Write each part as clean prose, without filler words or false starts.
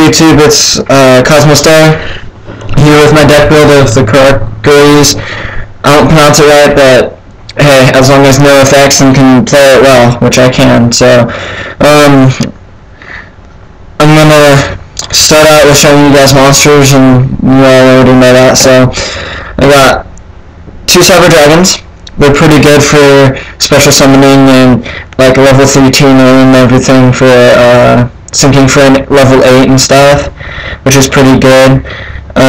YouTube, it's Cosmostar here with my deck build of the karakuris. I don't pronounce it right, but hey, as long as no effects and can play it well, which I can. So I'm gonna start out with showing you guys monsters, and you all already know that. So I got 2 Cyber Dragons. They're pretty good for special summoning and like level 3 tuner and everything for syncing for level 8 and stuff, which is pretty good. 3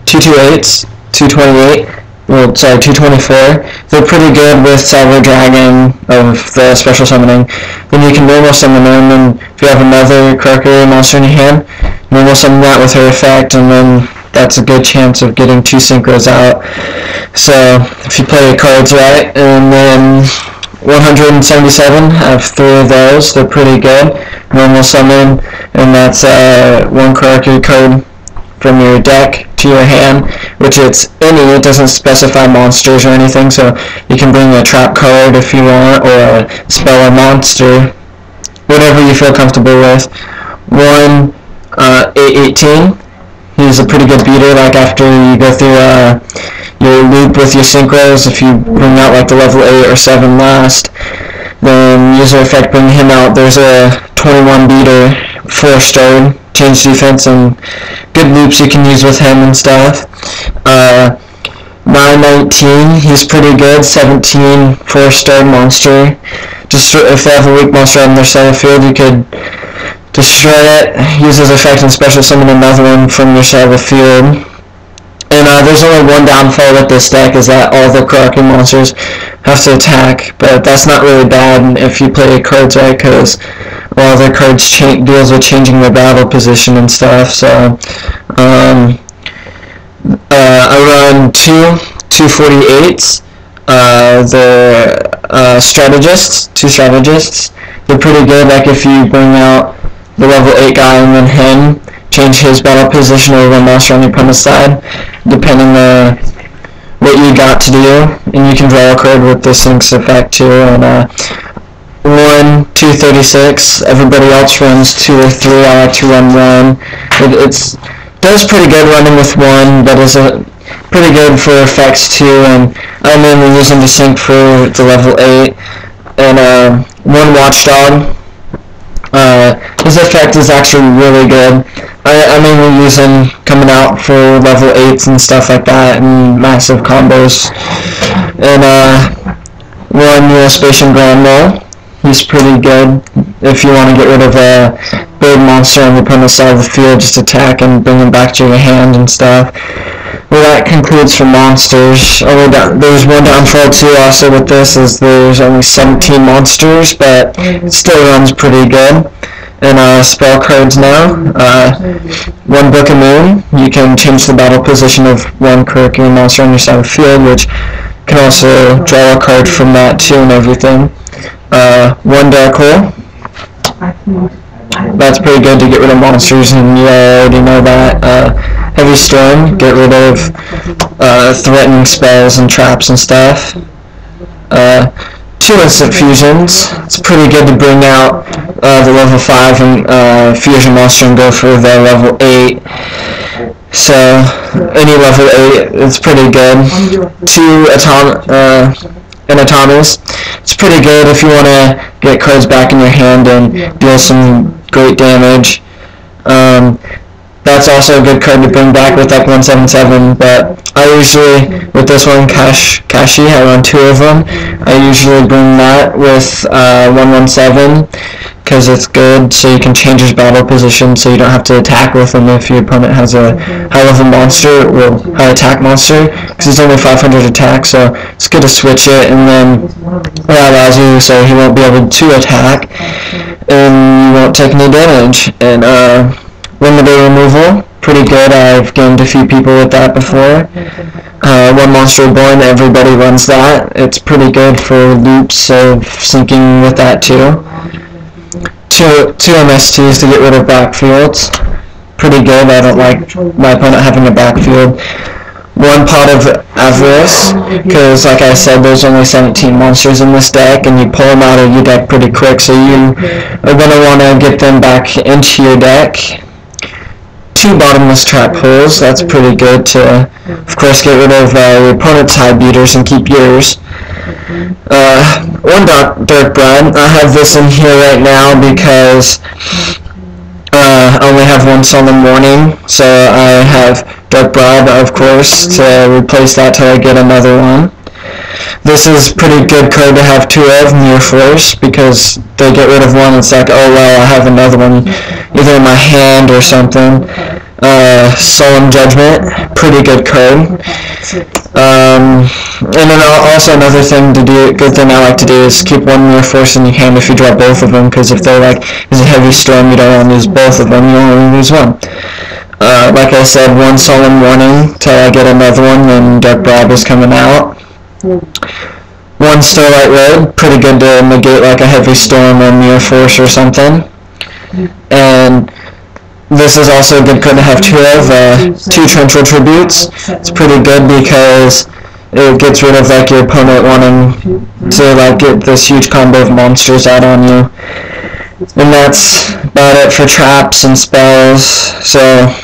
228s, 228, well, sorry, 224. They're pretty good with Cyber Dragon of the special summoning. Then you can normal summon them, and if you have another karakuri monster in your hand, normal summon that with her effect, and then that's a good chance of getting 2 synchros out. So if you play your cards right. And then 177, I have 3 of those. They're pretty good. Normal summon, and that's 1 karakuri card from your deck to your hand, which it's any, it doesn't specify monsters or anything, so you can bring a trap card if you want, or a spell or monster, whatever you feel comfortable with. 818, he's a pretty good beater. Like after you go through your loop with your synchros, if you bring out like the level 8 or 7 last, then user effect bring him out. There's a 21 beater, 4-star, change defense, and good loops you can use with him and stuff. 919, he's pretty good, 17, 4-star monster. Just if they have a weak monster on their side of the field, you could destroy it, use his effect, and special summon another one from your side of the field. And there's only one downfall with this deck, is that all the karakuri monsters have to attack, but that's not really bad if you play your cards right, because all their cards deals with changing their battle position and stuff. So I run 2 248s. They're strategists, 2 strategists. They're pretty good. Like if you bring out the level 8 guy and then him, change his battle position over a monster on your opponent's side, depending on what you got to do, and you can draw a card with the syncs effect too. And 1 236. Everybody else runs 2 or 3. I like to run 1. It does pretty good running with 1, but is pretty good for effects too. And I mainly use them to sync for the level 8. And 1 Watchdog. His effect is actually really good. I mainly use him coming out for level 8s and stuff like that, and massive combos. And 1 Neurospatian Grand Mole. He's pretty good if you want to get rid of a big monster on the opponent's side of the field, just attack and bring him back to your hand and stuff. Well, that concludes for monsters. There's one downfall too also with this, is there's only 17 monsters, but it still runs pretty good. And spell cards now. 1 Book of Moon. You can change the battle position of 1 karakuri monster on your side of the field, which can also draw a card from that too and everything. 1 Dark Hole. That's pretty good to get rid of monsters, and you already know that. Heavy Storm, get rid of threatening spells and traps and stuff. 2 Instant Fusions. It's pretty good to bring out the level 5 and fusion monster and go for the level 8. So any level 8, it's pretty good. 2 Anatomies. It's pretty good if you want to get cards back in your hand and deal some great damage. That's also a good card to bring back with like 177, but I usually, with this one, Kashi, I run 2 of them. I usually bring that with 117, because it's good, so you can change his battle position, so you don't have to attack with him if your opponent has a high-level monster, or high-attack monster, because he's only 500 attack, so it's good to switch it, and then that allows you, so he won't be able to attack, and you won't take any damage. And limited removal, pretty good. I've gamed a few people with that before. 1 Monster Born, everybody runs that. It's pretty good for loops of syncing with that too. 2 MSTs to get rid of backfields. Pretty good. I don't like my opponent having a backfield. one pot of avarice, because like I said, there's only 17 monsters in this deck, and you pull them out of your deck pretty quick, so you are going to want to get them back into your deck. 2 bottomless trap holes, that's pretty good to, of course, get rid of your opponent's high beaters and keep yours. 1 dark bread. I have this in here right now because I only have 1 solemn warning, so I have dark bribe, of course, to replace that till I get another one. This is pretty good card to have 2 of, near force, because they get rid of one, it's like, oh well, I have another one either in my hand or something. Solemn Judgment, pretty good card. And then also another thing to do, good thing I like to do is keep 1 near force in your hand if you draw both of them, because if they're like, is a heavy storm, you don't want to lose both of them, you only lose one. Like I said, 1 solemn warning till I get another one, then dark bribe is coming out. 1 starlight road, pretty good to negate like a heavy storm or near force or something. And this is also a good card to have 2 of, 2 torrential tributes. It's pretty good because it gets rid of like your opponent wanting to like get this huge combo of monsters out on you. And that's about it for traps and spells. So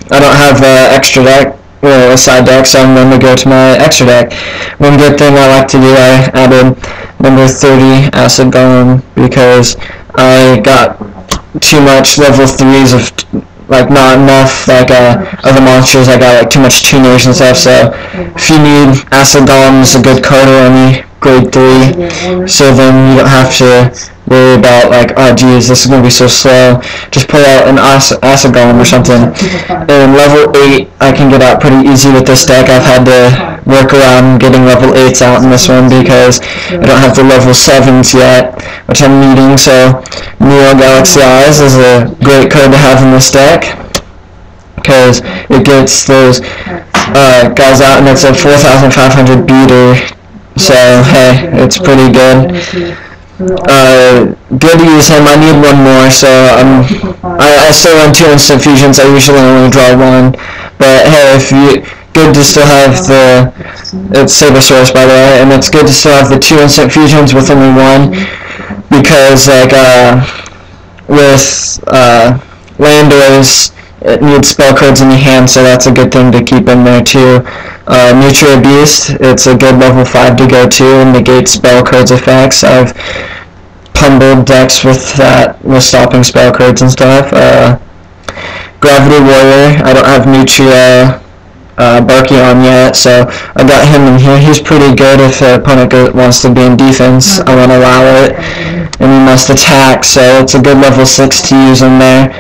I don't have extra deck, or a side deck, so I'm going to go to my extra deck. One good thing I like to do, I added number 30 Acid Golem, because I got too much level 3s of like not enough like other monsters. I got like too much tuners and stuff, so if you need Acid Golem, is a good card, or any grade 3, so then you don't have to worry about like, oh geez, this is going to be so slow. Just pull out an Acid Golem or something. And level 8 I can get out pretty easy with this deck. I've had to work around getting level 8s out in this one because I don't have the level 7s yet, which I'm needing. So Neo Galaxy Eyes is a great card to have in this deck, because it gets those guys out, and it's a 4,500 beater, so hey, it's pretty good. Good to use him. I need 1 more, so I still run 2 instant fusions. I usually only draw 1, but hey, if you good to still have the, it's Sabersaurus by the way, and it's good to still have the 2 instant fusions with only 1, because like with Landois, it needs spell cards in your hand, so that's a good thing to keep in there too. Nutria Beast, it's a good level 5 to go to and negate spell cards effects. I've pummeled decks with that, with stopping spell cards and stuff. Gravity Warrior, I don't have Nutria Barkion yet, so I got him in here. He's pretty good if the opponent wants to be in defense. I won't allow it, and he must attack, so it's a good level 6 to use in there.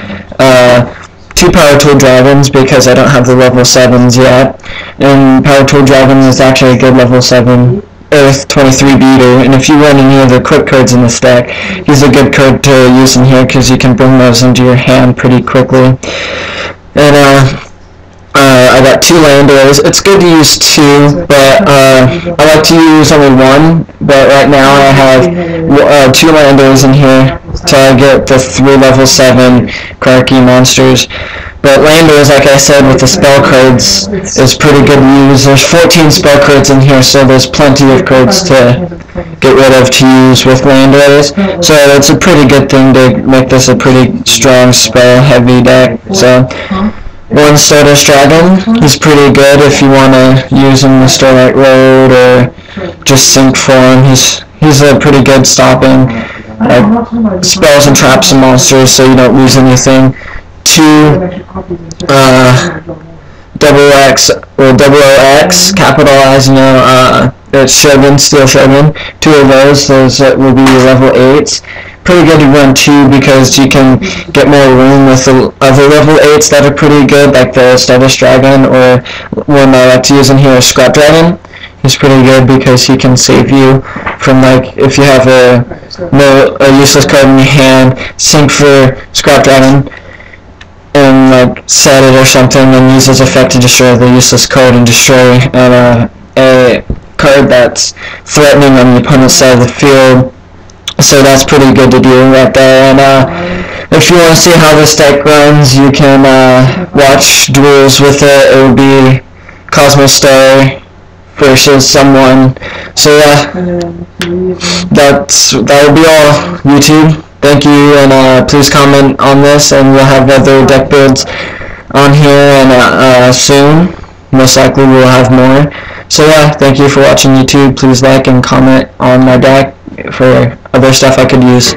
2 Power Tool Dragons, because I don't have the level 7s yet, and Power Tool Dragon is actually a good level 7 Earth 23 beater, and if you run any of the quick cards in this deck, he's a good card to use in here because you can bring those into your hand pretty quickly. And I got 2 Landois. It's good to use 2, but I like to use only 1, but right now I have 2 Landois in here till I get the 3 level 7 karakuri monsters. But Landois, like I said, with the spell cards, is pretty good to use. There's 14 spell cards in here, so there's plenty of cards to get rid of to use with Landois. So it's a pretty good thing to make this a pretty strong spell-heavy deck. So 1 Stardust Dragon is pretty good if you want to use him in the Starlight Road or just Sync form. He's a pretty good stopping spells and traps and monsters, so you don't lose anything. 2 double X or double OX, capitalize, you know, it's Shogun, Steel Shogun. 2 of those will be level 8s. Pretty good to run 2 because you can get more room with the other level 8s that are pretty good, like the Stardust Dragon, or one I like to use in here is Scrap Dragon. He's pretty good because he can save you from, like, if you have a useless card in your hand, sync for Scrap Dragon and like set it or something, and use his effect to destroy the useless card and destroy a card that's threatening on the opponent's side of the field. So that's pretty good to do right there. And if you want to see how this deck runs, you can watch duels with it. It would be Cosmos Star versus someone. So yeah, that will be all, YouTube. Thank you, and please comment on this, and we'll have other deck builds on here, and soon, most likely we'll have more. So yeah, thank you for watching, YouTube. Please like and comment on my deck for other stuff I could use.